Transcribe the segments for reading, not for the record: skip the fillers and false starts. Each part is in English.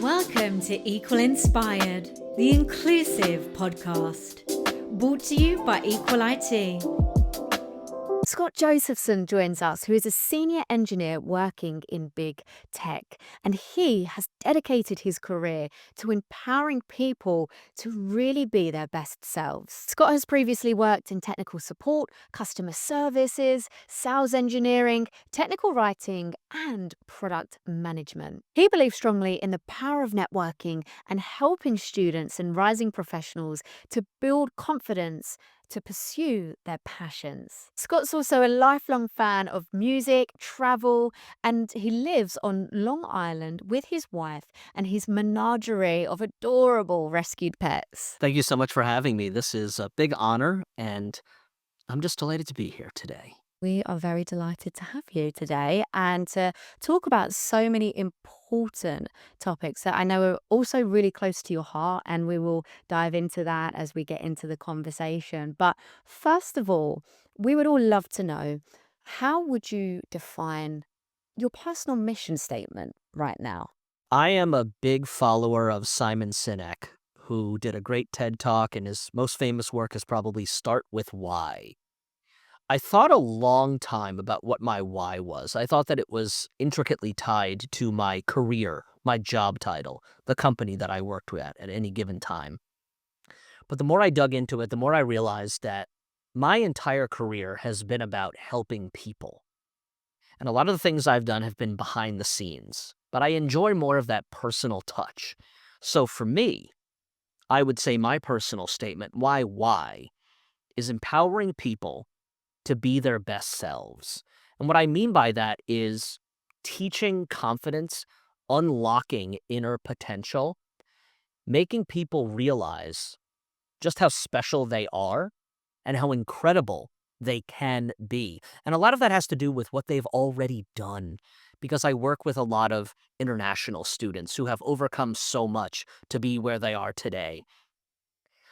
Welcome to Equal Inspired, the inclusive podcast, brought to you by Equal IT. Scott Josephson joins us, who is a senior engineer working in big tech, and he has dedicated his career to empowering people to really be their best selves. Scott has previously worked in technical support, customer services, sales engineering, technical writing, and product management. He believes strongly in the power of networking and helping students and rising professionals to build confidence to pursue their passions. Scott's also a lifelong fan of music, travel, and he lives on Long Island with his wife and his menagerie of adorable rescued pets. Thank you so much for having me. This is a big honor, and I'm just delighted to be here today. We are very delighted to have you today and to talk about so many important topics that I know are also really close to your heart, and we will dive into that as we get into the conversation. But first of all, we would all love to know, how would you define your personal mission statement right now? I am a big follower of Simon Sinek, who did a great TED Talk, and his most famous work is probably Start with Why. I thought a long time about what my why was. I thought that it was intricately tied to my career, my job title, the company that I worked at any given time. But the more I dug into it, the more I realized that my entire career has been about helping people. And a lot of the things I've done have been behind the scenes, but I enjoy more of that personal touch. So for me, I would say my personal statement, why, is empowering people to be their best selves. And what I mean by that is teaching confidence, unlocking inner potential, making people realize just how special they are and how incredible they can be. And a lot of that has to do with what they've already done, because I work with a lot of international students who have overcome so much to be where they are today.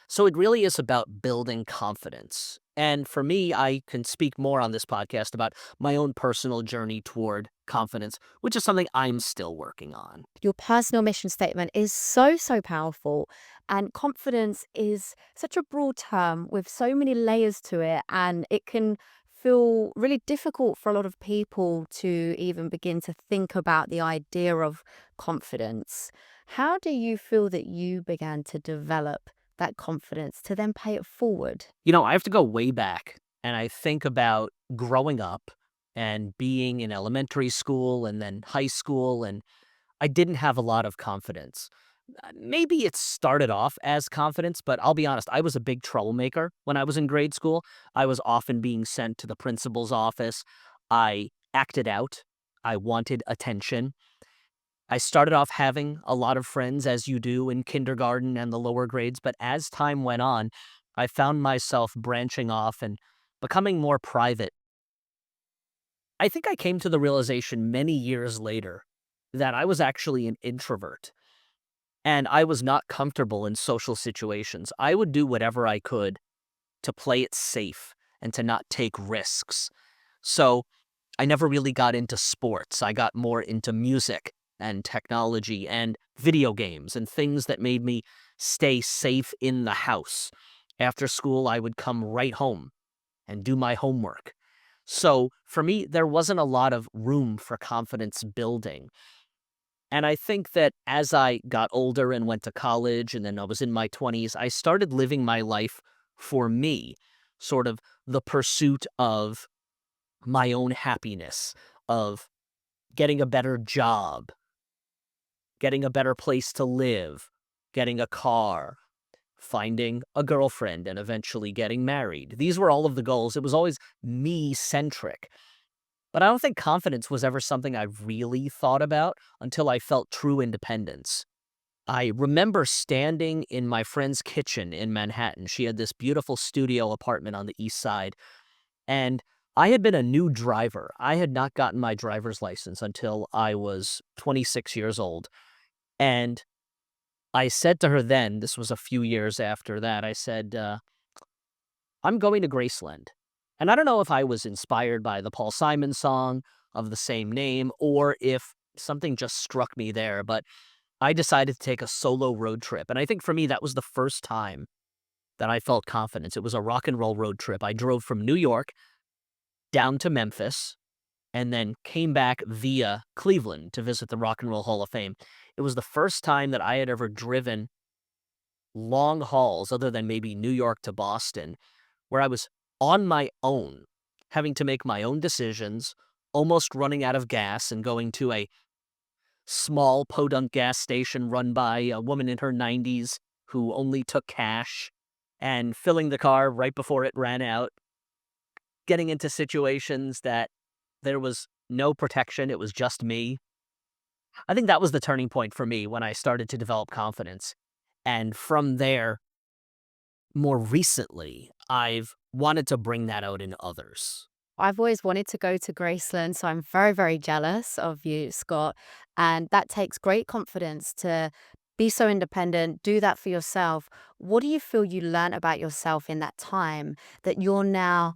So it really is about building confidence. And for me, I can speak more on this podcast about my own personal journey toward confidence, which is something I'm still working on. Your personal mission statement is so powerful, and confidence is such a broad term with so many layers to it, and it can feel really difficult for a lot of people to even begin to think about the idea of confidence. How do you feel that you began to develop that confidence to then pay it forward? I have to go way back, and I think about growing up and being in elementary school and then high school, and I didn't have a lot of confidence. Maybe it started off as confidence, but I'll be honest, I was a big troublemaker when I was in grade school. I was often being sent to the principal's office. I acted out. I wanted attention. I started off having a lot of friends, as you do in kindergarten and the lower grades, but as time went on, I found myself branching off and becoming more private. I think I came to the realization many years later that I was actually an introvert, and I was not comfortable in social situations. I would do whatever I could to play it safe and to not take risks. So I never really got into sports. I got more into music and technology and video games and things that made me stay safe in the house. After school, I would come right home and do my homework. So for me, there wasn't a lot of room for confidence building. And I think that as I got older and went to college, and then I was in my 20s, I started living my life for me, sort of the pursuit of my own happiness, of getting a better job, getting a better place to live, getting a car, finding a girlfriend, and eventually getting married. These were all of the goals. It was always me-centric. But I don't think confidence was ever something I really thought about until I felt true independence. I remember standing in my friend's kitchen in Manhattan. She had this beautiful studio apartment on the East Side, and I had been a new driver. I had not gotten my driver's license until I was 26 years old. And I said to her then, this was a few years after that, I said, I'm going to Graceland. And I don't know if I was inspired by the Paul Simon song of the same name or if something just struck me there, but I decided to take a solo road trip. And I think for me, that was the first time that I felt confidence. It was a rock and roll road trip. I drove from New York down to Memphis and then came back via Cleveland to visit the Rock and Roll Hall of Fame. It was the first time that I had ever driven long hauls other than maybe New York to Boston, where I was on my own, having to make my own decisions, almost running out of gas and going to a small podunk gas station run by a woman in her 90s who only took cash and filling the car right before it ran out, getting into situations that there was no protection. It was just me. I think that was the turning point for me when I started to develop confidence. And from there, more recently, I've wanted to bring that out in others. I've always wanted to go to Graceland, so I'm very, very jealous of you, Scott. And that takes great confidence to be so independent, do that for yourself. What do you feel you learned about yourself in that time that you're now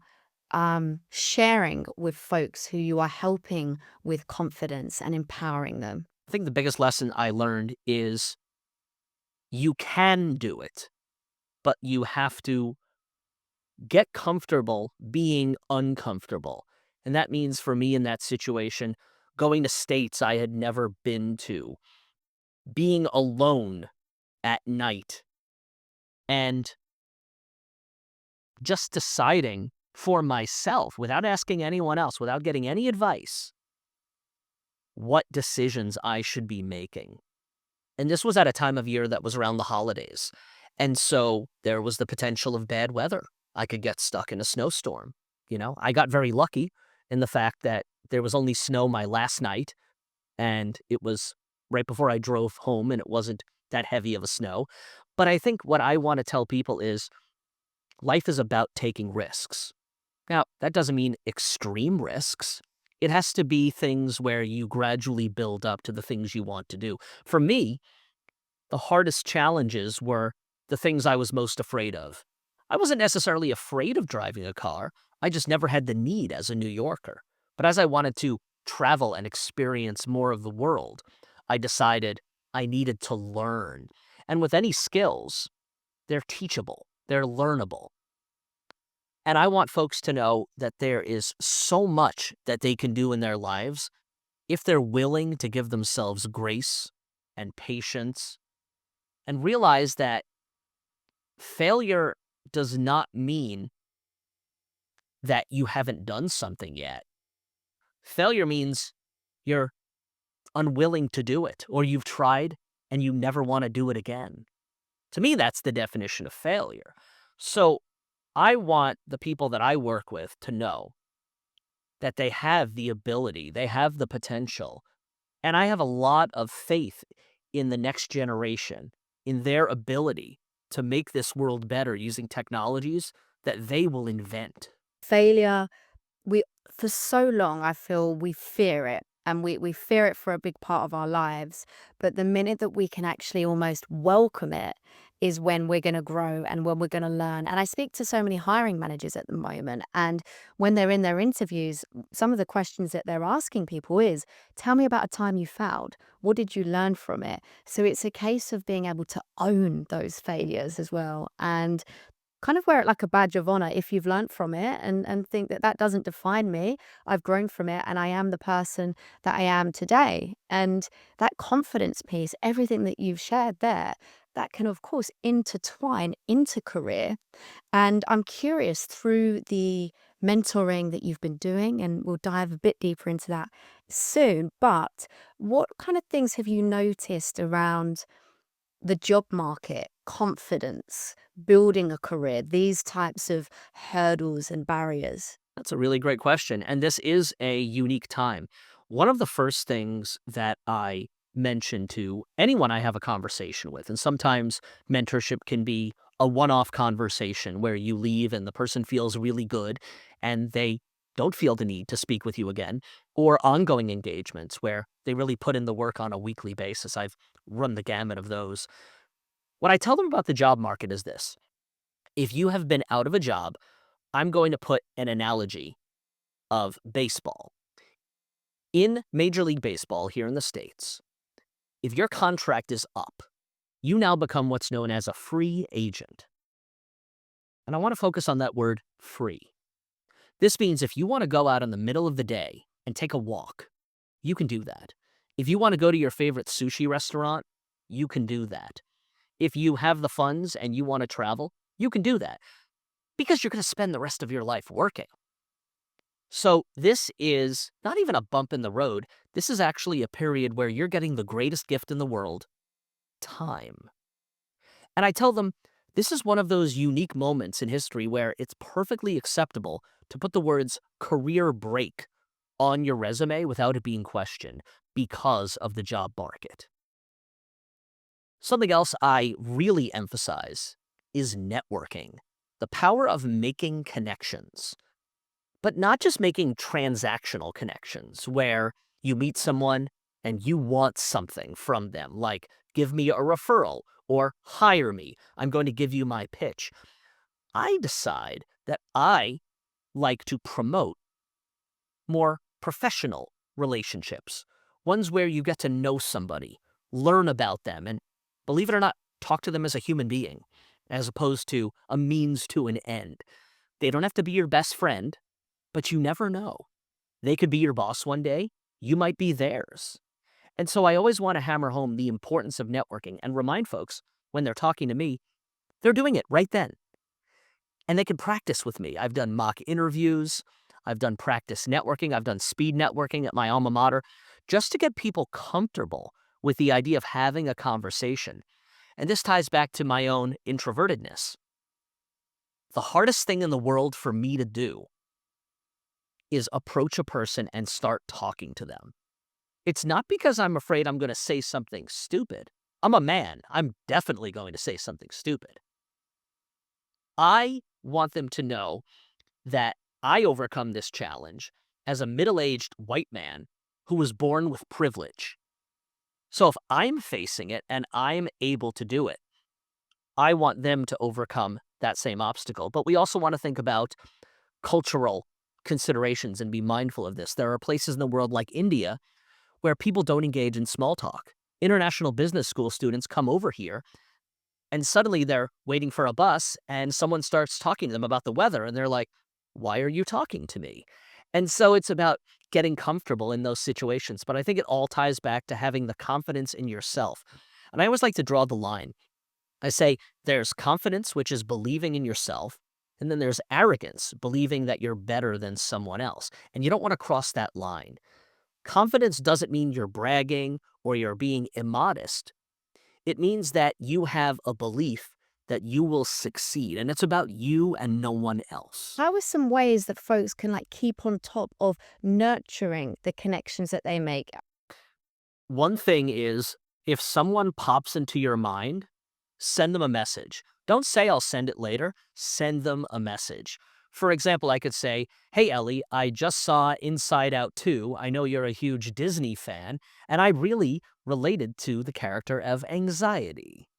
sharing with folks who you are helping with confidence and empowering them? I think the biggest lesson I learned is you can do it, but you have to get comfortable being uncomfortable. And that means for me in that situation, going to states I had never been to, being alone at night, and just deciding for myself without asking anyone else, without getting any advice, what decisions I should be making. And this was at a time of year that was around the holidays. And so there was the potential of bad weather. I could get stuck in a snowstorm. I got very lucky in the fact that there was only snow my last night, and it was right before I drove home, and it wasn't that heavy of a snow. But I think what I want to tell people is life is about taking risks. Now, that doesn't mean extreme risks. It has to be things where you gradually build up to the things you want to do. For me, the hardest challenges were the things I was most afraid of. I wasn't necessarily afraid of driving a car. I just never had the need as a New Yorker. But as I wanted to travel and experience more of the world, I decided I needed to learn. And with any skills, they're teachable, they're learnable. And I want folks to know that there is so much that they can do in their lives if they're willing to give themselves grace and patience and realize that failure does not mean that you haven't done something yet. Failure means you're unwilling to do it, or you've tried and you never want to do it again. To me, that's the definition of failure. So I want the people that I work with to know that they have the ability, they have the potential, and I have a lot of faith in the next generation, in their ability to make this world better using technologies that they will invent. Failure, we for so long I feel we fear it, and we fear it for a big part of our lives. But the minute that we can actually almost welcome it is when we're going to grow and when we're going to learn. And I speak to so many hiring managers at the moment, and when they're in their interviews, some of the questions that they're asking people is, tell me about a time you failed. What did you learn from it? So it's a case of being able to own those failures as well, and kind of wear it like a badge of honor if you've learned from it, and think that that doesn't define me. I've grown from it and I am the person that I am today. And that confidence piece, everything that you've shared there, that can of course intertwine into career. And I'm curious, through the mentoring that you've been doing, and we'll dive a bit deeper into that soon, but what kind of things have you noticed around the job market, confidence, building a career, these types of hurdles and barriers? That's a really great question. And this is a unique time. One of the first things that I mention to anyone I have a conversation with, and sometimes mentorship can be a one-off conversation where you leave and the person feels really good and they don't feel the need to speak with you again, or ongoing engagements where they really put in the work on a weekly basis. I've run the gamut of those. What I tell them about the job market is this. If you have been out of a job, I'm going to put an analogy of baseball. In Major League Baseball here in the States, If your contract is up, you now become what's known as a free agent. And I want to focus on that word free. This means if you want to go out in the middle of the day and take a walk, you can do that. If you want to go to your favorite sushi restaurant, you can do that. If you have the funds and you want to travel, you can do that because you're going to spend the rest of your life working. So this is not even a bump in the road. This is actually a period where you're getting the greatest gift in the world, time. And I tell them, this is one of those unique moments in history where it's perfectly acceptable to put the words career break on your resume without it being questioned because of the job market. Something else I really emphasize is networking, the power of making connections, but not just making transactional connections where you meet someone and you want something from them, like give me a referral or hire me. I'm going to give you my pitch. I decide that I like to promote more professional relationships, ones where you get to know somebody, learn about them, and believe it or not, talk to them as a human being, as opposed to a means to an end. They don't have to be your best friend, but you never know. They could be your boss one day, you might be theirs. And so I always want to hammer home the importance of networking and remind folks when they're talking to me, they're doing it right then. And they can practice with me. I've done mock interviews. I've done practice networking. I've done speed networking at my alma mater just to get people comfortable with the idea of having a conversation. And this ties back to my own introvertedness. The hardest thing in the world for me to do is approach a person and start talking to them. It's not because I'm afraid I'm going to say something stupid. I'm a man. I'm definitely going to say something stupid. I want them to know that I overcome this challenge as a middle-aged white man who was born with privilege. So if I'm facing it and I'm able to do it, I want them to overcome that same obstacle. But we also want to think about cultural considerations and be mindful of this. There are places in the world like India where people don't engage in small talk. International business school students come over here and suddenly they're waiting for a bus and someone starts talking to them about the weather and they're like, why are you talking to me? And so it's about getting comfortable in those situations. But I think it all ties back to having the confidence in yourself. And I always like to draw the line. I say there's confidence, which is believing in yourself. And then there's arrogance, believing that you're better than someone else. And you don't want to cross that line. Confidence doesn't mean you're bragging or you're being immodest. It means that you have a belief that you will succeed, and it's about you and no one else. How are some ways that folks can keep on top of nurturing the connections that they make? One thing is, if someone pops into your mind, send them a message. Don't say I'll send it later. Send them a message. For example, I could say, hey, Ellie, I just saw Inside Out 2. I know you're a huge Disney fan, and I really related to the character of Anxiety.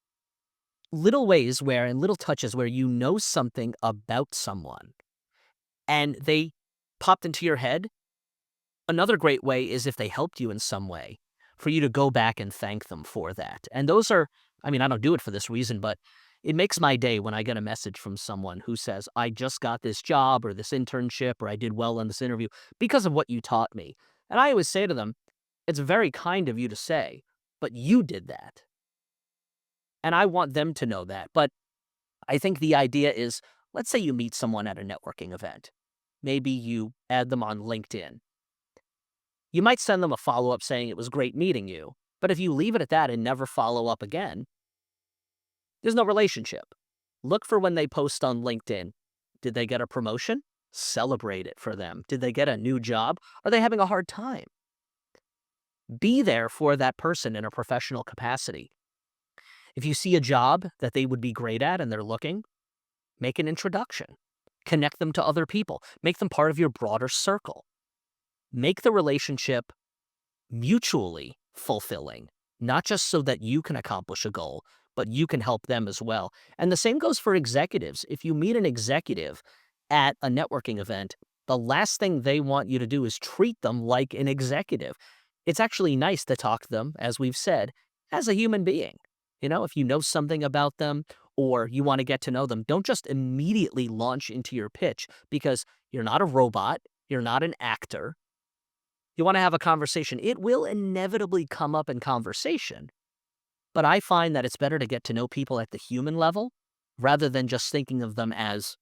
Little ways where, and little touches where you know something about someone, and they popped into your head. Another great way is if they helped you in some way, for you to go back and thank them for that. And those are, I don't do it for this reason, but it makes my day when I get a message from someone who says, I just got this job or this internship or I did well on this interview because of what you taught me. And I always say to them, it's very kind of you to say, but you did that. And I want them to know that. But I think the idea is, let's say you meet someone at a networking event. Maybe you add them on LinkedIn. You might send them a follow-up saying it was great meeting you. But if you leave it at that and never follow up again, there's no relationship. Look for when they post on LinkedIn. Did they get a promotion? Celebrate it for them. Did they get a new job? Are they having a hard time? Be there for that person in a professional capacity. If you see a job that they would be great at and they're looking, make an introduction. Connect them to other people. Make them part of your broader circle. Make the relationship mutually fulfilling, not just so that you can accomplish a goal, but you can help them as well. And the same goes for executives. If you meet an executive at a networking event, the last thing they want you to do is treat them like an executive. It's actually nice to talk to them, as we've said, as a human being. If you know something about them or you want to get to know them, don't just immediately launch into your pitch because you're not a robot, you're not an actor. You want to have a conversation. It will inevitably come up in conversation, but I find that it's better to get to know people at the human level rather than just thinking of them as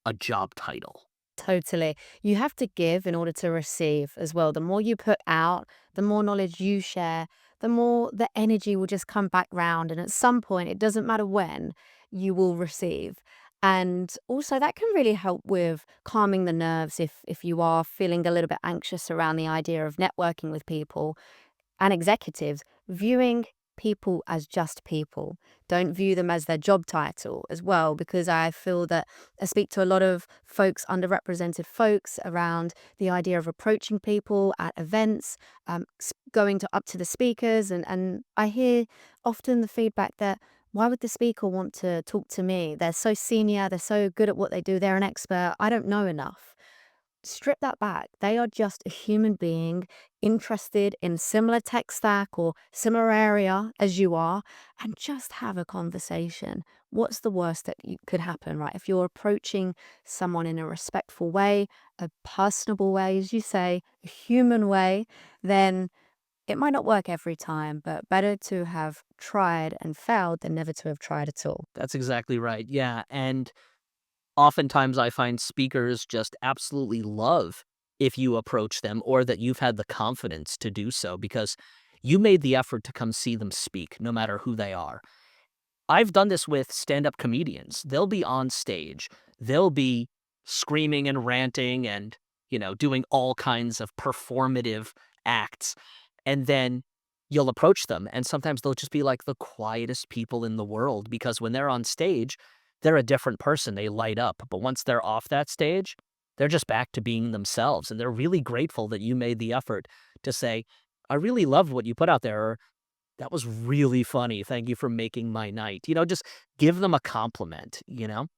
a job title. Totally. You have to give in order to receive as well. The more you put out, the more knowledge you share, the more the energy will just come back round. And at some point, it doesn't matter when, you will receive. And also that can really help with calming the nerves if you are feeling a little bit anxious around the idea of networking with people and executives, viewing people as just people. Don't view them as their job title as well, because I feel that I speak to a lot of folks, underrepresented folks, around the idea of approaching people at events, going up to the speakers, and I hear often the feedback that why would the speaker want to talk to me? They're so senior, they're so good at what they do, they're an expert. I don't know enough. Strip that back. They are just a human being interested in similar tech stack or similar area as you are, and just have a conversation. What's the worst that could happen, right? If you're approaching someone in a respectful way, a personable way, as you say, a human way, then it might not work every time, but better to have tried and failed than never to have tried at all. That's exactly right. Yeah. And oftentimes I find speakers just absolutely love if you approach them or that you've had the confidence to do so because you made the effort to come see them speak, no matter who they are. I've done this with stand-up comedians. They'll be on stage. They'll be screaming and ranting and, doing all kinds of performative acts. And then you'll approach them, and sometimes they'll just be like the quietest people in the world because when they're on stage, they're a different person. They light up. But once they're off that stage, they're just back to being themselves. And they're really grateful that you made the effort to say, I really loved what you put out there. Or, that was really funny. Thank you for making my night. Just give them a compliment. And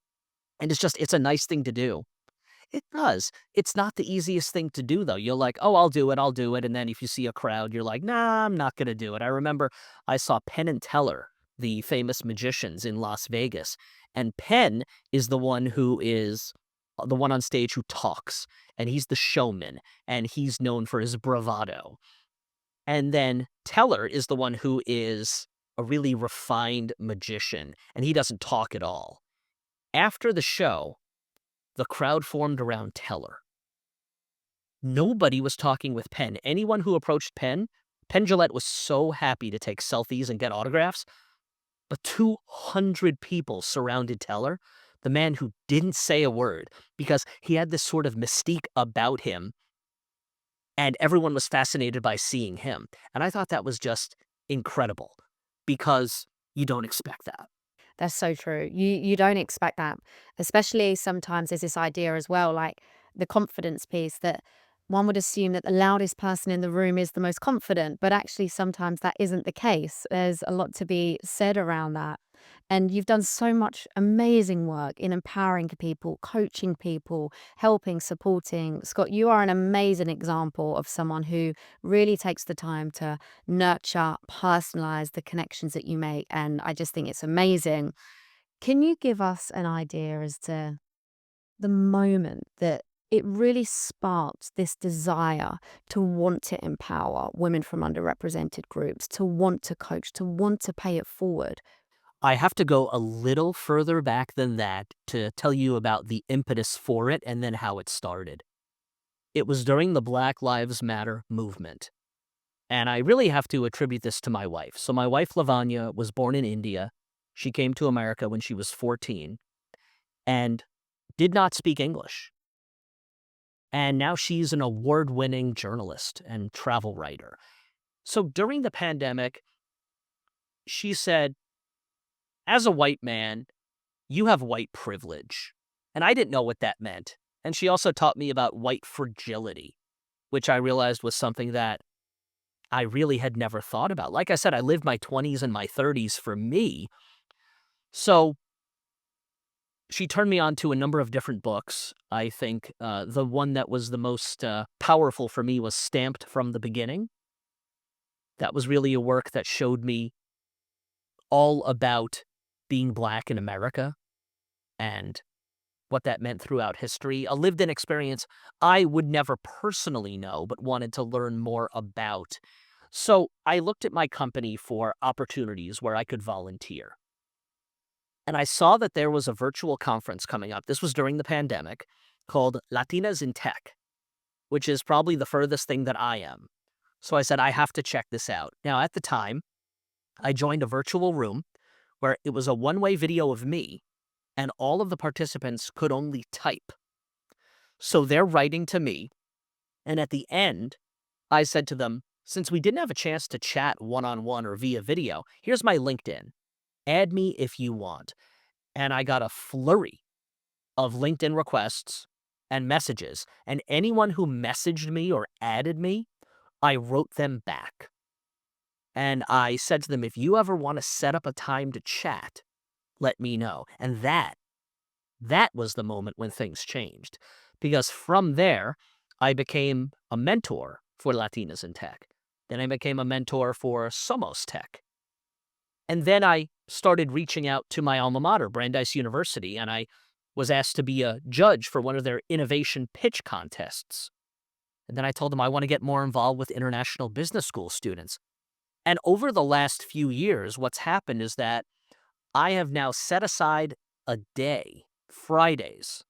it's a nice thing to do. It does. It's not the easiest thing to do, though. You're like, oh, I'll do it. I'll do it. And then if you see a crowd, you're like, nah, I'm not going to do it. I remember I saw Penn and Teller, the famous magicians in Las Vegas. And Penn is the one who is the one on stage who talks. And he's the showman. And he's known for his bravado. And then Teller is the one who is a really refined magician. And he doesn't talk at all. After the show, the crowd formed around Teller. Nobody was talking with Penn. Anyone who approached Penn Jillette was so happy to take selfies and get autographs, but 200 people surrounded Teller, the man who didn't say a word, because he had this sort of mystique about him, and everyone was fascinated by seeing him. And I thought that was just incredible, because you don't expect that. That's so true. You don't expect that. Especially sometimes there's this idea as well, like the confidence piece, that one would assume that the loudest person in the room is the most confident, but actually sometimes that isn't the case. There's a lot to be said around that. And you've done so much amazing work in empowering people, coaching people, helping, supporting. Scott, you are an amazing example of someone who really takes the time to nurture, personalize the connections that you make. And I just think it's amazing. Can you give us an idea as to the moment that it really sparked this desire to want to empower women from underrepresented groups, to want to coach, to want to pay it forward? I have to go a little further back than that to tell you about the impetus for it and then how it started. It was during the Black Lives Matter movement. And I really have to attribute this to my wife. So my wife, Lavanya, was born in India. She came to America when she was 14 and did not speak English. And now she's an award-winning journalist and travel writer. So during the pandemic, she said, as a white man, you have white privilege. And I didn't know what that meant. And she also taught me about white fragility, which I realized was something that I really had never thought about. Like I said, I lived my 20s and my 30s for me. So she turned me on to a number of different books. I think the one that was the most powerful for me was Stamped from the Beginning. That was really a work that showed me all about being Black in America and what that meant throughout history, a lived-in experience I would never personally know, but wanted to learn more about. So I looked at my company for opportunities where I could volunteer. And I saw that there was a virtual conference coming up. This was during the pandemic, called Latinas in Tech, which is probably the furthest thing that I am. So I said, I have to check this out. Now, at the time, I joined a virtual room where it was a one-way video of me, and all of the participants could only type. So they're writing to me, and at the end, I said to them, since we didn't have a chance to chat one-on-one or via video, here's my LinkedIn. Add me if you want. And I got a flurry of LinkedIn requests and messages, and anyone who messaged me or added me, I wrote them back. And I said to them, if you ever want to set up a time to chat, let me know. And that was the moment when things changed. Because from there, I became a mentor for Latinas in Tech. Then I became a mentor for Somos Tech. And then I started reaching out to my alma mater, Brandeis University, and I was asked to be a judge for one of their innovation pitch contests. And then I told them I want to get more involved with international business school students. And over the last few years, what's happened is that I have now set aside a day, Fridays,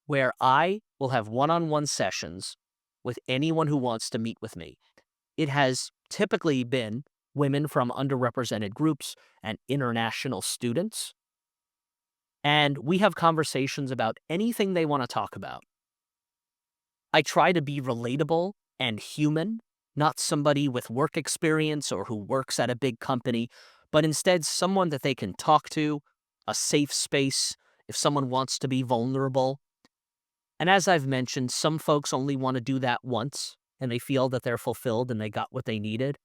where I will have one-on-one sessions with anyone who wants to meet with me. It has typically been women from underrepresented groups and international students. And we have conversations about anything they want to talk about. I try to be relatable and human, not somebody with work experience or who works at a big company, but instead someone that they can talk to, a safe space if someone wants to be vulnerable. And as I've mentioned, some folks only want to do that once and they feel that they're fulfilled and they got what they needed.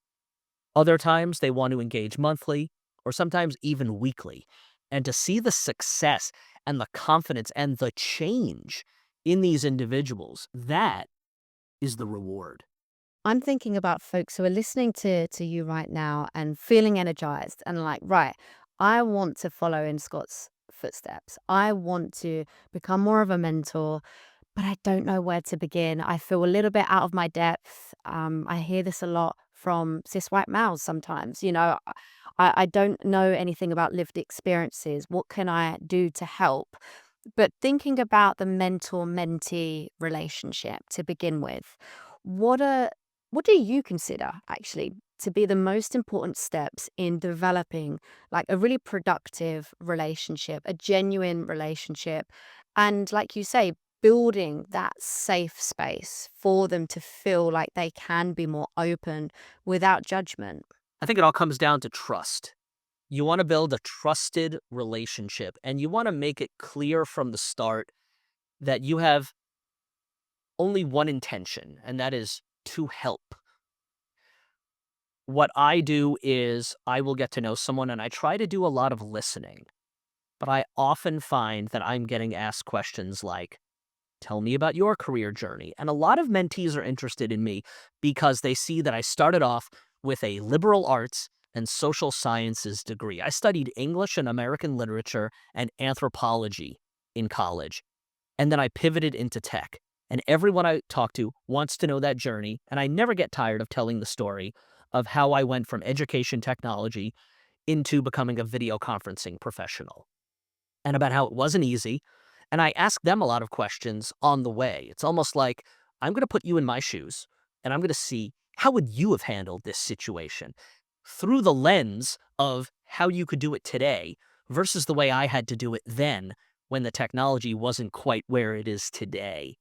Other times they want to engage monthly or sometimes even weekly. And to see the success and the confidence and the change in these individuals, that is the reward. I'm thinking about folks who are listening to you right now and feeling energized and like, right, I want to follow in Scott's footsteps. I want to become more of a mentor, but I don't know where to begin. I feel a little bit out of my depth. I hear this a lot from cis white males sometimes. I don't know anything about lived experiences. What can I do to help? But thinking about the mentor-mentee relationship to begin with, what are what do you consider actually to be the most important steps in developing like a really productive relationship, a genuine relationship, and like you say, building that safe space for them to feel like they can be more open without judgment? I think it all comes down to trust. You want to build a trusted relationship and you want to make it clear from the start that you have only one intention, and that is to help. What I do is I will get to know someone and I try to do a lot of listening, but I often find that I'm getting asked questions like, tell me about your career journey. And a lot of mentees are interested in me because they see that I started off with a liberal arts and social sciences degree. I studied English and American literature and anthropology in college, and then I pivoted into tech. And everyone I talk to wants to know that journey, and I never get tired of telling the story of how I went from education technology into becoming a video conferencing professional, and about how it wasn't easy. And I ask them a lot of questions on the way. It's almost like I'm going to put you in my shoes, and I'm going to see how would you have handled this situation through the lens of how you could do it today versus the way I had to do it then when the technology wasn't quite where it is today.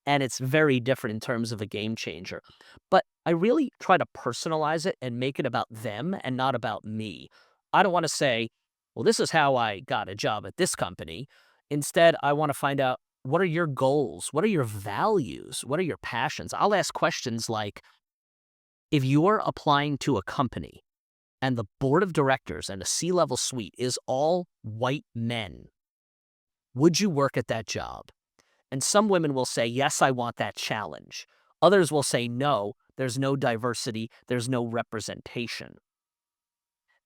And it's very different in terms of a game changer. But I really try to personalize it and make it about them and not about me. I don't want to say, well, this is how I got a job at this company. Instead, I want to find out, what are your goals? What are your values? What are your passions? I'll ask questions like, if you're applying to a company and the board of directors and the C-level suite is all white men, would you work at that job? And some women will say, yes, I want that challenge. Others will say, no, there's no diversity, there's no representation.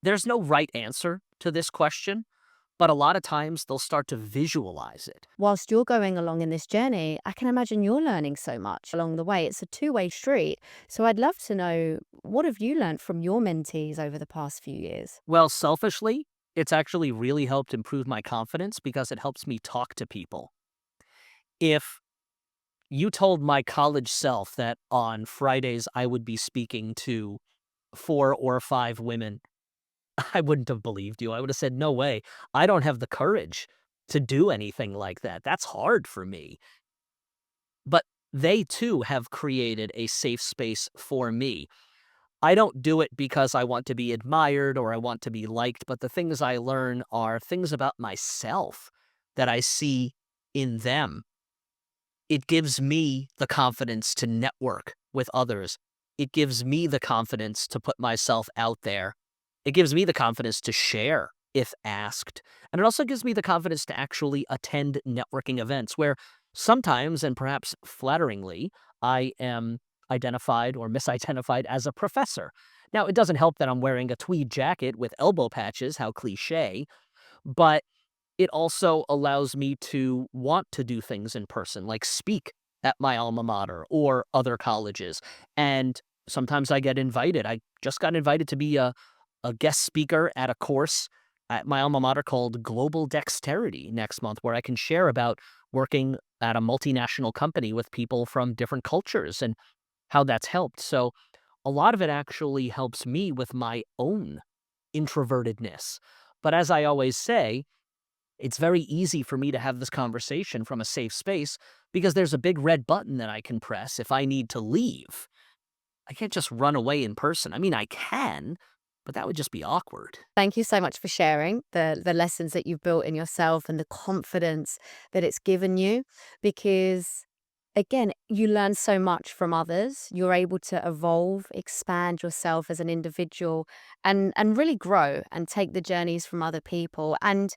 There's no right answer to this question, but a lot of times they'll start to visualize it. Whilst you're going along in this journey, I can imagine you're learning so much along the way. It's a two-way street. So I'd love to know, what have you learned from your mentees over the past few years? Well, selfishly, it's actually really helped improve my confidence because it helps me talk to people. If you told my college self that on Fridays I would be speaking to 4 or 5 women, I wouldn't have believed you. I would have said, "No way. I don't have the courage to do anything like that. That's hard for me." But they too have created a safe space for me. I don't do it because I want to be admired or I want to be liked, but the things I learn are things about myself that I see in them. It gives me the confidence to network with others. It gives me the confidence to put myself out there. It gives me the confidence to share if asked. And it also gives me the confidence to actually attend networking events where sometimes, and perhaps flatteringly, I am identified or misidentified as a professor. Now, it doesn't help that I'm wearing a tweed jacket with elbow patches, how cliche, but it also allows me to want to do things in person, like speak at my alma mater or other colleges. And sometimes I get invited. I just got invited to be a guest speaker at a course at my alma mater called Global Dexterity next month, where I can share about working at a multinational company with people from different cultures and how that's helped. So a lot of it actually helps me with my own introvertedness. But as I always say, it's very easy for me to have this conversation from a safe space because there's a big red button that I can press if I need to leave. I can't just run away in person. I mean, I can, but that would just be awkward. Thank you so much for sharing the lessons that you've built in yourself and the confidence that it's given you, because again, you learn so much from others. You're able to evolve, expand yourself as an individual, and really grow and take the journeys from other people. And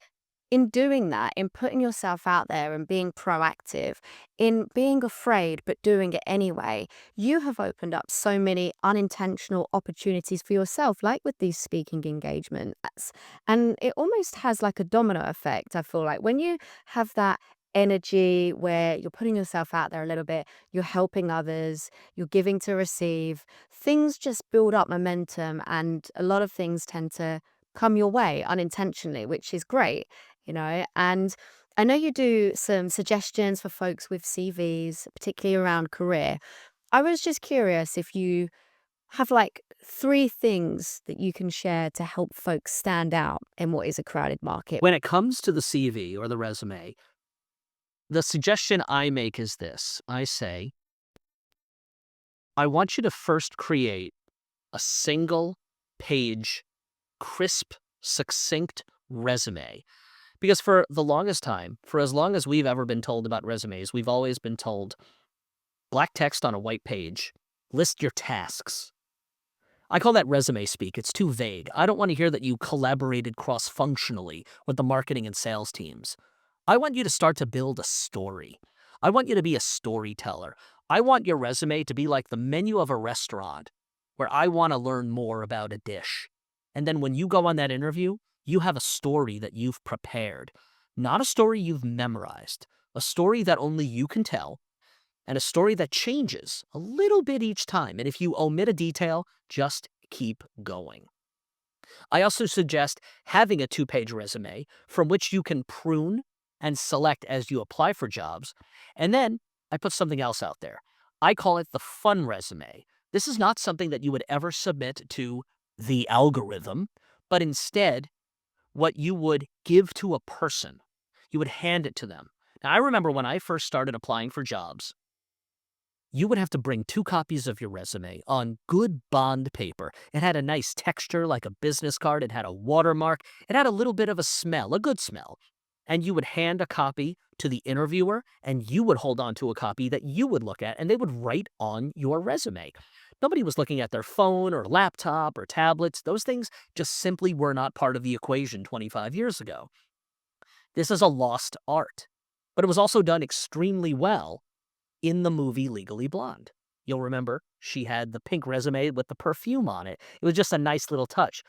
in doing that, in putting yourself out there and being proactive, in being afraid but doing it anyway, you have opened up so many unintentional opportunities for yourself, like with these speaking engagements. And it almost has like a domino effect, I feel like. When you have that energy where you're putting yourself out there a little bit, you're helping others, you're giving to receive, things just build up momentum and a lot of things tend to come your way unintentionally, which is great, you know. And I know you do some suggestions for folks with CVs, particularly around career. I was just curious if you have like 3 things that you can share to help folks stand out in what is a crowded market. When it comes to the CV or the resume, the suggestion I make is this. I say, I want you to first create a single page, crisp, succinct resume. Because for the longest time, for as long as we've ever been told about resumes, we've always been told black text on a white page, list your tasks. I call that resume speak. It's too vague. I don't want to hear that you collaborated cross-functionally with the marketing and sales teams. I want you to start to build a story. I want you to be a storyteller. I want your resume to be like the menu of a restaurant where I want to learn more about a dish. And then when you go on that interview, you have a story that you've prepared, not a story you've memorized, a story that only you can tell, and a story that changes a little bit each time. And if you omit a detail, just keep going. I also suggest having a 2-page resume from which you can prune and select as you apply for jobs. And then I put something else out there. I call it the fun resume. This is not something that you would ever submit to the algorithm, but instead what you would give to a person. You would hand it to them. Now, I remember when I first started applying for jobs, you would have to bring 2 copies of your resume on good bond paper. It had a nice texture like a business card. It had a watermark. It had a little bit of a smell, a good smell. And you would hand a copy to the interviewer, and you would hold on to a copy that you would look at, and they would write on your resume. Nobody was looking at their phone or laptop or tablets. Those things just simply were not part of the equation 25 years ago. This is a lost art, but it was also done extremely well in the movie Legally Blonde. You'll remember She had the pink resume with the perfume on it. It was just a nice little touch.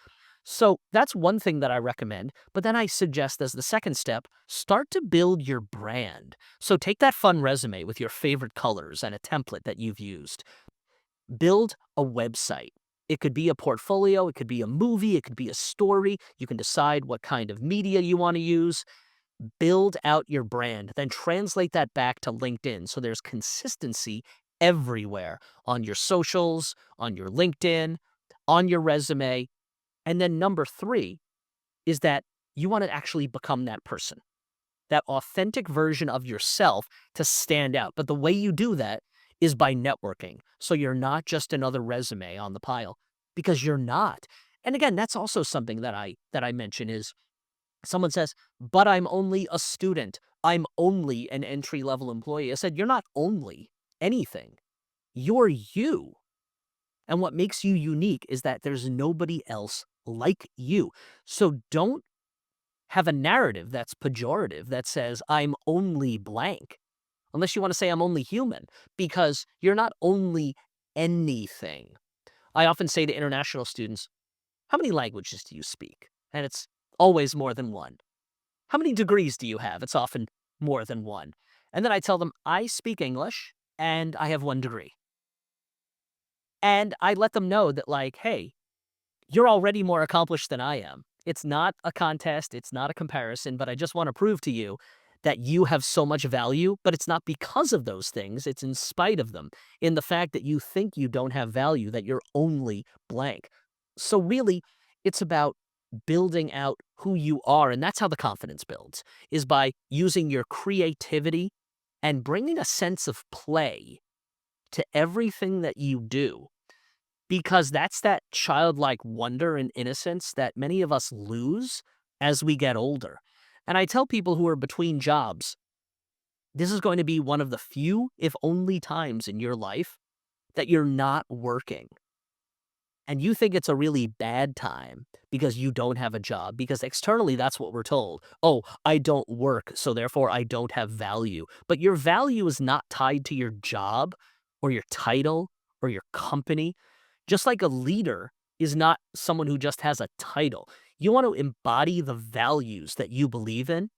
So that's one thing that I recommend. But then I suggest as the second step, start to build your brand. So take that fun resume with your favorite colors and a template that you've used. Build a website. It could be a portfolio, it could be a movie, it could be a story. You can decide what kind of media you want to use. Build out your brand, then translate that back to LinkedIn so there's consistency everywhere on your socials, on your LinkedIn, on your resume. And then number 3 is that you want to actually become that person, that authentic version of yourself to stand out. But the way you do that is by networking. So you're not just another resume on the pile, because you're not. And again, that's also something that I mention is someone says, "But I'm only a student. I'm only an entry-level employee." I said, "You're not only anything. You're you. And what makes you unique is that there's nobody else like you. So don't have a narrative that's pejorative that says, 'I'm only blank.' Unless you want to say, 'I'm only human,' because you're not only anything." I often say to international students, "How many languages do you speak?" And it's always more than one. "How many degrees do you have?" It's often more than one. And then I tell them, "I speak English and I have 1 degree." And I let them know that, like, hey, you're already more accomplished than I am. It's not a contest, it's not a comparison, but I just want to prove to you that you have so much value, but it's not because of those things, it's in spite of them, in the fact that you think you don't have value, that you're only blank. So really, it's about building out who you are, and that's how the confidence builds, is by using your creativity and bringing a sense of play to everything that you do. Because that's that childlike wonder and innocence that many of us lose as we get older. And I tell people who are between jobs, this is going to be one of the few, if only times in your life that you're not working. And you think it's a really bad time because you don't have a job, because externally that's what we're told. Oh, I don't work, so therefore I don't have value. But your value is not tied to your job or your title or your company. Just like a leader is not someone who just has a title. You want to embody the values that you believe in,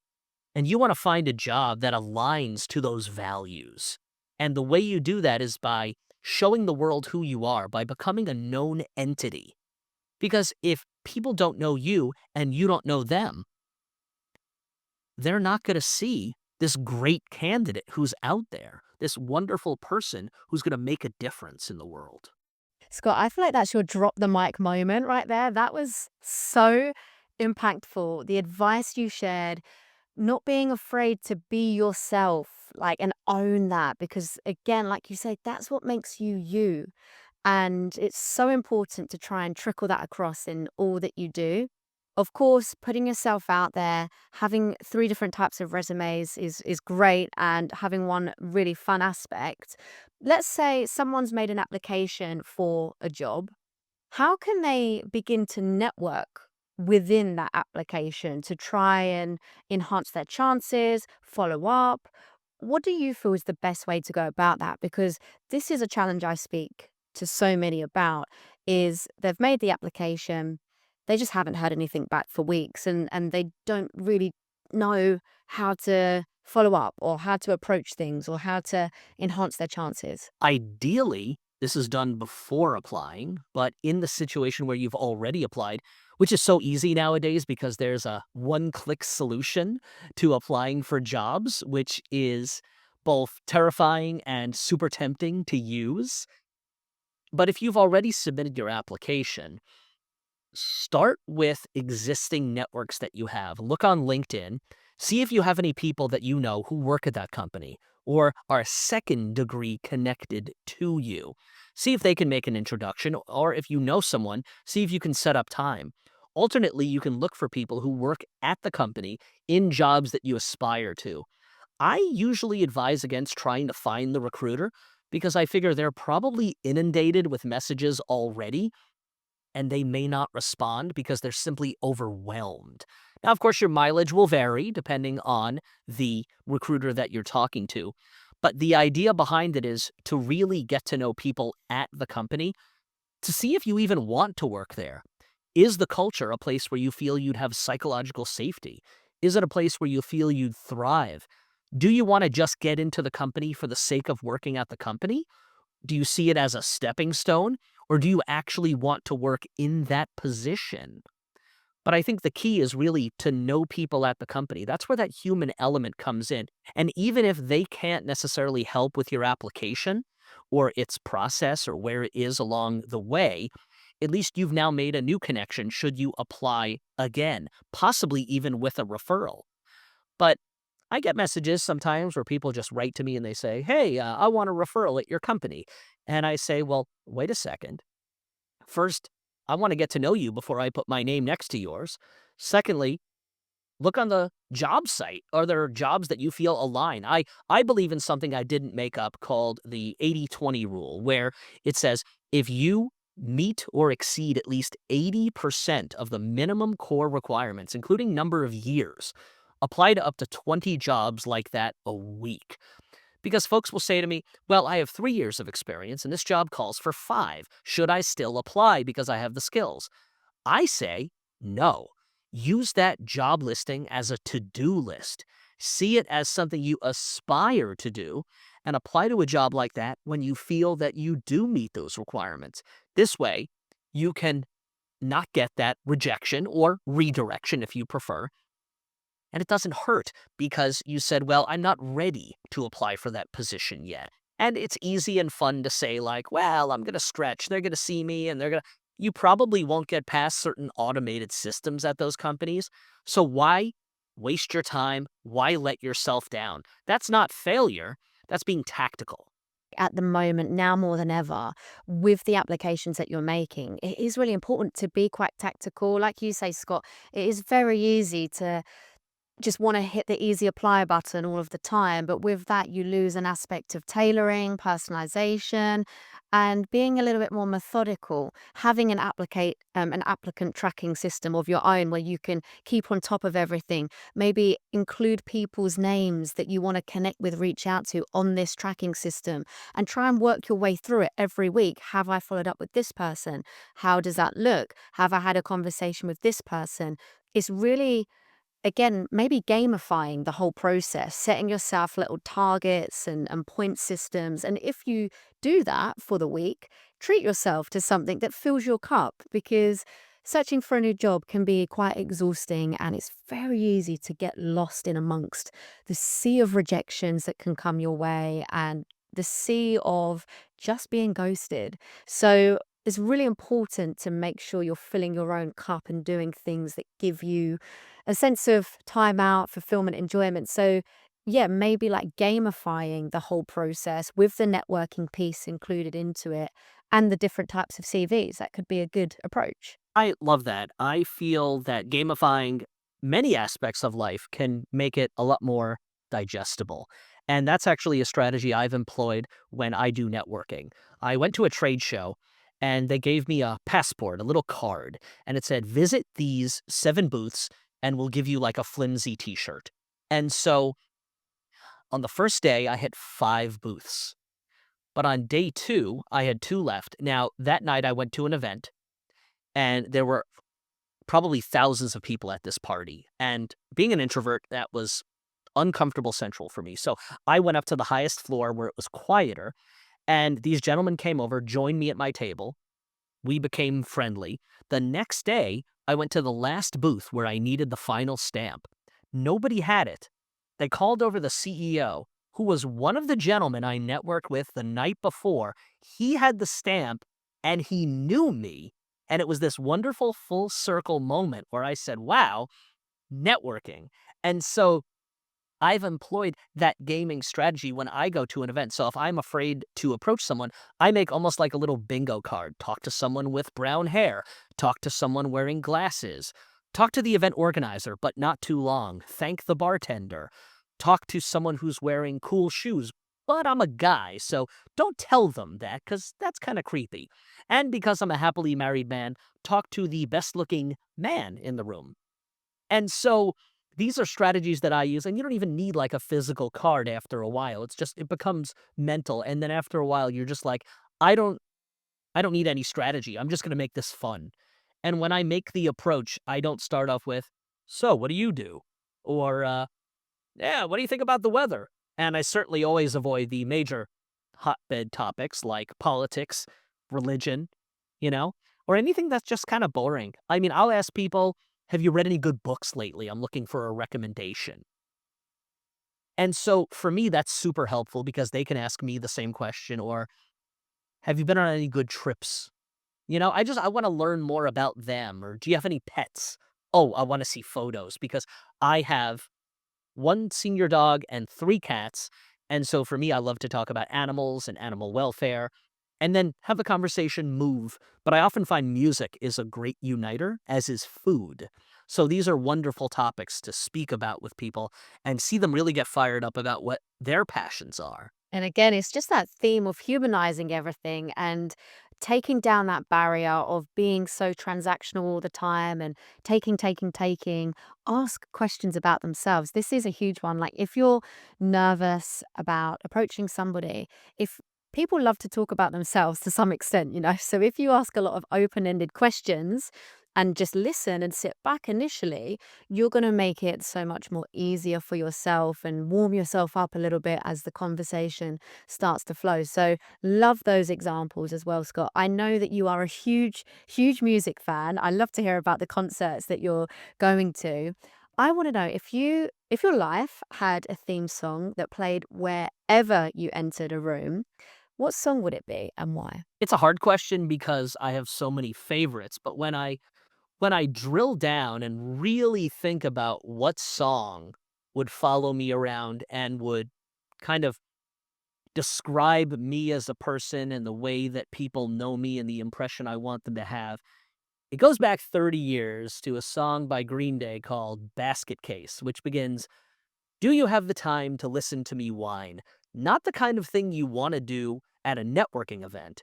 and you want to find a job that aligns to those values. And the way you do that is by showing the world who you are, by becoming a known entity. Because if people don't know you and you don't know them, they're not going to see this great candidate who's out there, this wonderful person who's going to make a difference in the world. Scott, I feel like that's your drop the mic moment right there. That was so impactful. The advice you shared, not being afraid to be yourself, like, and own that, because again, like you say, that's what makes you you. And it's so important to try and trickle that across in all that you do. Of course, putting yourself out there, having 3 different types of resumes is great, and having one really fun aspect. Let's say someone's made an application for a job. How can they begin to network within that application to try and enhance their chances, follow up? What do you feel is the best way to go about that? Because this is a challenge I speak to so many about, is they've made the application, they just haven't heard anything back for weeks, and they don't really know how to follow up or how to approach things or how to enhance their chances. Ideally, this is done before applying, but in the situation where you've already applied, which is so easy nowadays because there's a one-click solution to applying for jobs, which is both terrifying and super tempting to use. But if you've already submitted your application, start with existing networks that you have. Look on LinkedIn, see if you have any people that you know who work at that company or are second degree connected to you. See if they can make an introduction, or if you know someone, see if you can set up time. Alternately, you can look for people who work at the company in jobs that you aspire to. I usually advise against trying to find the recruiter because I figure they're probably inundated with messages already and they may not respond because they're simply overwhelmed. Now, of course, your mileage will vary depending on the recruiter that you're talking to, But the idea behind it is to really get to know people at the company to see if you even want to work there. Is the culture a place where you feel you'd have psychological safety? Is it a place where you feel you'd thrive? Do you want to just get into the company for the sake of working at the company? Do you see it as a stepping stone? Or do you actually want to work in that position? But I think the key is really to know people at the company. That's where that human element comes in. And even if they can't necessarily help with your application or its process or where it is along the way, at least you've now made a new connection should you apply again, possibly even with a referral. But I get messages sometimes where people just write to me and they say, hey, I want a referral at your company. And I say, well, wait a second. First, I want to get to know you before I put my name next to yours. Secondly, look on the job site. Are there jobs that you feel align? I believe in something I didn't make up called the 80-20 rule, where it says if you meet or exceed at least 80% of the minimum core requirements, including number of years, apply to up to 20 jobs like that a week. Because folks will say to me, well, I have 3 years of experience and this job calls for 5. Should I still apply because I have the skills? I say, no. Use that job listing as a to-do list. See it as something you aspire to do and apply to a job like that when you feel that you do meet those requirements. This way, you can not get that rejection or redirection if you prefer. And it doesn't hurt because you said, well, I'm not ready to apply for that position yet. And it's easy and fun to say, like, well, I'm going to stretch. They're going to see me and they're going to. You probably won't get past certain automated systems at those companies. So why waste your time? Why let yourself down? That's not failure. That's being tactical. At the moment, now more than ever, with the applications that you're making, it is really important to be quite tactical. Like you say, Scott, it is very easy to just want to hit the easy apply button all of the time. But with that, you lose an aspect of tailoring, personalization, and being a little bit more methodical. Having an applicant tracking system of your own where you can keep on top of everything. Maybe include people's names that you want to connect with, reach out to on this tracking system, and try and work your way through it every week. Have I followed up with this person? How does that look? Have I had a conversation with this person? It's really, again, maybe gamifying the whole process, setting yourself little targets and point systems. And if you do that for the week, treat yourself to something that fills your cup, because searching for a new job can be quite exhausting and it's very easy to get lost in amongst the sea of rejections that can come your way and the sea of just being ghosted. So it's really important to make sure you're filling your own cup and doing things that give you a sense of time out, fulfillment, enjoyment. So, yeah, maybe like gamifying the whole process with the networking piece included into it and the different types of CVs. That could be a good approach. I love that. I feel that gamifying many aspects of life can make it a lot more digestible. And that's actually a strategy I've employed when I do networking. I went to a trade show and they gave me a passport, a little card, and it said, visit these 7 booths and we'll give you like a flimsy t-shirt. And so on the first day, I hit 5 booths. But on day 2, I had 2 left. Now, that night I went to an event and there were probably thousands of people at this party. And being an introvert, that was uncomfortable central for me. So I went up to the highest floor where it was quieter. And these gentlemen came over, joined me at my table. We became friendly. The next day, I went to the last booth where I needed the final stamp. Nobody had it. They called over the CEO, who was one of the gentlemen I networked with the night before. He had the stamp and he knew me. And it was this wonderful full circle moment where I said, wow, networking. And so I've employed that gaming strategy when I go to an event. So if I'm afraid to approach someone, I make almost like a little bingo card. Talk to someone with brown hair. Talk to someone wearing glasses. Talk to the event organizer, but not too long. Thank the bartender. Talk to someone who's wearing cool shoes. But I'm a guy, so don't tell them that because that's kind of creepy. And because I'm a happily married man, talk to the best looking man in the room. And so These are strategies that I use, and you don't even need like a physical card after a while. It becomes mental. And then after a while, you're just like, I don't I don't need any strategy. I'm just going to make this fun. And when I make the approach, I don't start off with, so what do you do? Or, yeah, what do you think about the weather? And I certainly always avoid the major hotbed topics like politics, religion, you know, or anything that's just kind of boring. I mean, I'll ask people, have you read any good books lately? I'm looking for a recommendation. And so for me, that's super helpful because they can ask me the same question, or have you been on any good trips? I want to learn more about them. Or do you have any pets? Oh, I want to see photos because I have one senior dog and three cats. And so for me, I love to talk about animals and animal welfare and then have the conversation move. But I often find music is a great uniter, as is food. So these are wonderful topics to speak about with people and see them really get fired up about what their passions are. And again, it's just that theme of humanizing everything and taking down that barrier of being so transactional all the time and taking. Ask questions about themselves. This is a huge one. Like if you're nervous about approaching somebody, if people love to talk about themselves to some extent, so if you ask a lot of open ended questions, and just listen and sit back initially, you're going to make it so much more easier for yourself and warm yourself up a little bit as the conversation starts to flow. So, love those examples as well, Scott. I know that you are a huge, huge music fan. I love to hear about the concerts that you're going to. I want to know if your life had a theme song that played wherever you entered a room, what song would it be and why? It's a hard question because I have so many favorites, but when I drill down and really think about what song would follow me around and would kind of describe me as a person and the way that people know me and the impression I want them to have, it goes back 30 years to a song by Green Day called Basket Case, which begins, "Do you have the time to listen to me whine?" Not the kind of thing you want to do at a networking event,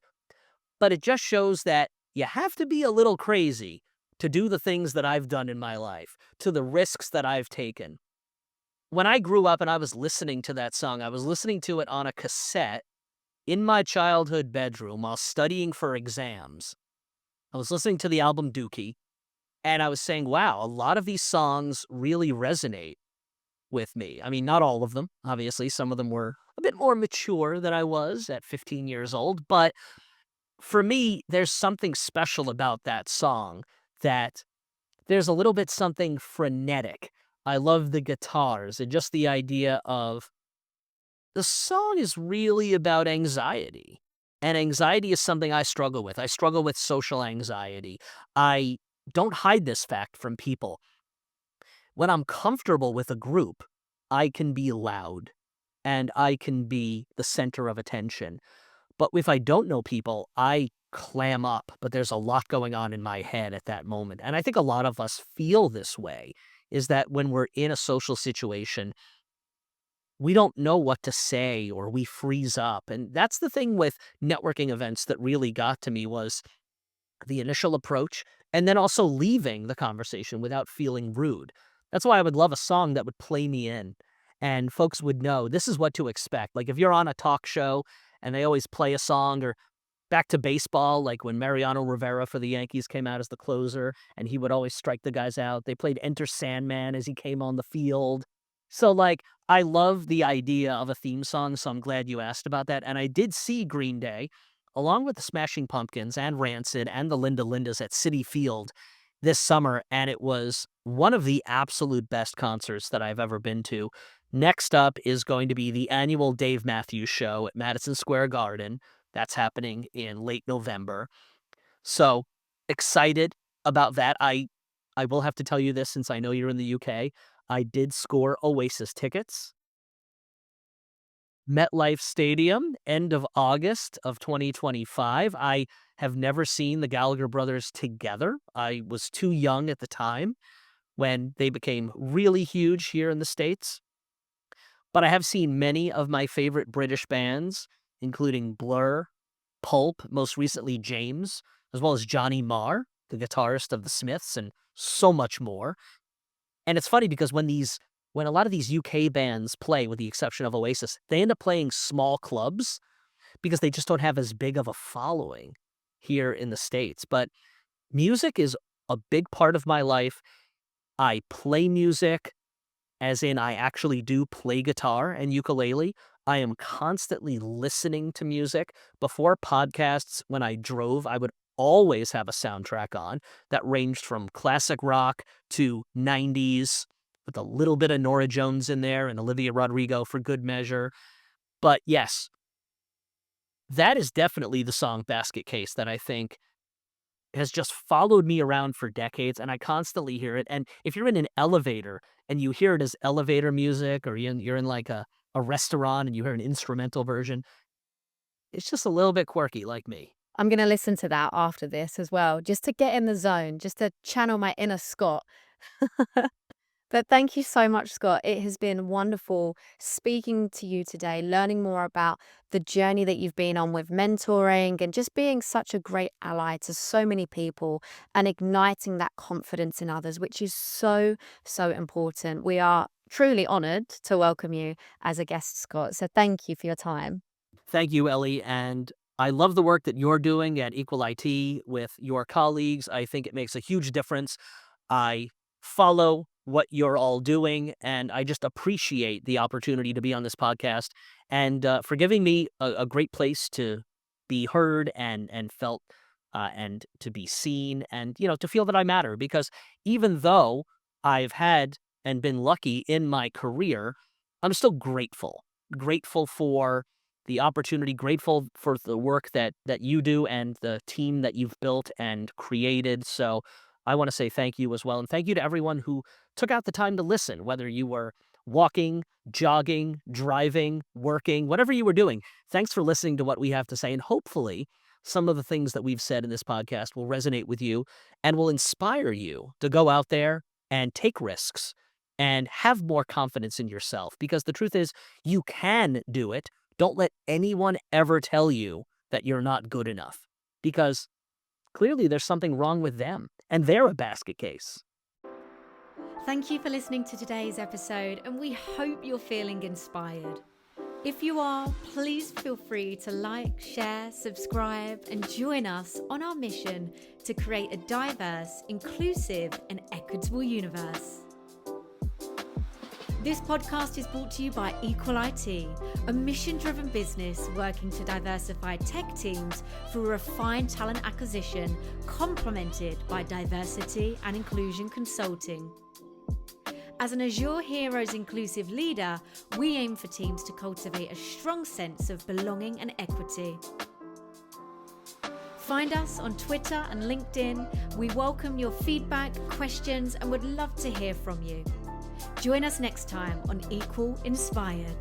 but it just shows that you have to be a little crazy to do the things that I've done in my life, to the risks that I've taken. When I grew up and I was listening to that song, I was listening to it on a cassette in my childhood bedroom while studying for exams. I was listening to the album Dookie, and I was saying, wow, a lot of these songs really resonate with me. I mean, not all of them, obviously. Some of them were a bit more mature than I was at 15 years old, but for me, there's something special about that song that there's a little bit something frenetic. I love the guitars and just the idea of the song is really about anxiety. And anxiety is something I struggle with. I struggle with social anxiety. I don't hide this fact from people. When I'm comfortable with a group, I can be loud and I can be the center of attention. But if I don't know people, I clam up, but there's a lot going on in my head at that moment. And I think a lot of us feel this way, is that when we're in a social situation, we don't know what to say or we freeze up. And that's the thing with networking events that really got to me was the initial approach and then also leaving the conversation without feeling rude. That's why I would love a song that would play me in and folks would know this is what to expect. Like if you're on a talk show and they always play a song, or back to baseball, like when Mariano Rivera for the Yankees came out as the closer and he would always strike the guys out. They played Enter Sandman as he came on the field. So, like, I love the idea of a theme song, so I'm glad you asked about that. And I did see Green Day, along with the Smashing Pumpkins and Rancid and the Linda Lindas at Citi Field this summer, and it was one of the absolute best concerts that I've ever been to. Next up is going to be the annual Dave Matthews Show at Madison Square Garden. That's happening in late November. So excited about that. I will have to tell you this since I know you're in the UK. I did score Oasis tickets. MetLife Stadium, end of August of 2025. I have never seen the Gallagher brothers together. I was too young at the time when they became really huge here in the States. But I have seen many of my favorite British bands, including Blur, Pulp, most recently James, as well as Johnny Marr, the guitarist of the Smiths, and so much more. And it's funny because when a lot of these UK bands play, with the exception of Oasis, they end up playing small clubs because they just don't have as big of a following here in the States. But music is a big part of my life. I play music, as in I actually do play guitar and ukulele. I am constantly listening to music. Before podcasts, when I drove, I would always have a soundtrack on that ranged from classic rock to 90s, with a little bit of Norah Jones in there and Olivia Rodrigo for good measure. But yes, that is definitely the song Basket Case that I think has just followed me around for decades, and I constantly hear it. And if you're in an elevator and you hear it as elevator music, or you're in like a restaurant and you hear an instrumental version, it's just a little bit quirky like me. I'm going to listen to that after this as well, just to get in the zone, just to channel my inner Scott. But thank you so much, Scott. It has been wonderful speaking to you today, learning more about the journey that you've been on with mentoring and just being such a great ally to so many people and igniting that confidence in others, which is so, so important. We are truly honored to welcome you as a guest, Scott. So thank you for your time. Thank you, Ellie. And I love the work that you're doing at Equal IT with your colleagues. I think it makes a huge difference. I follow what you're all doing, and I just appreciate the opportunity to be on this podcast, and for giving me a great place to be heard and felt, and to be seen, and to feel that I matter. Because even though I've had and been lucky in my career, I'm still grateful for the opportunity, grateful for the work that you do and the team that you've built and created. So I want to say thank you as well. And thank you to everyone who took out the time to listen, whether you were walking, jogging, driving, working, whatever you were doing. Thanks for listening to what we have to say. And hopefully some of the things that we've said in this podcast will resonate with you and will inspire you to go out there and take risks and have more confidence in yourself. Because the truth is, you can do it. Don't let anyone ever tell you that you're not good enough, because clearly there's something wrong with them and they're a basket case. Thank you for listening to today's episode, and we hope you're feeling inspired. If you are, please feel free to like, share, subscribe, and join us on our mission to create a diverse, inclusive, and equitable universe. This podcast is brought to you by Equal IT, a mission-driven business working to diversify tech teams through refined talent acquisition, complemented by diversity and inclusion consulting. As an Azure Heroes inclusive leader, we aim for teams to cultivate a strong sense of belonging and equity. Find us on Twitter and LinkedIn. We welcome your feedback, questions, and would love to hear from you. Join us next time on Equal Inspired.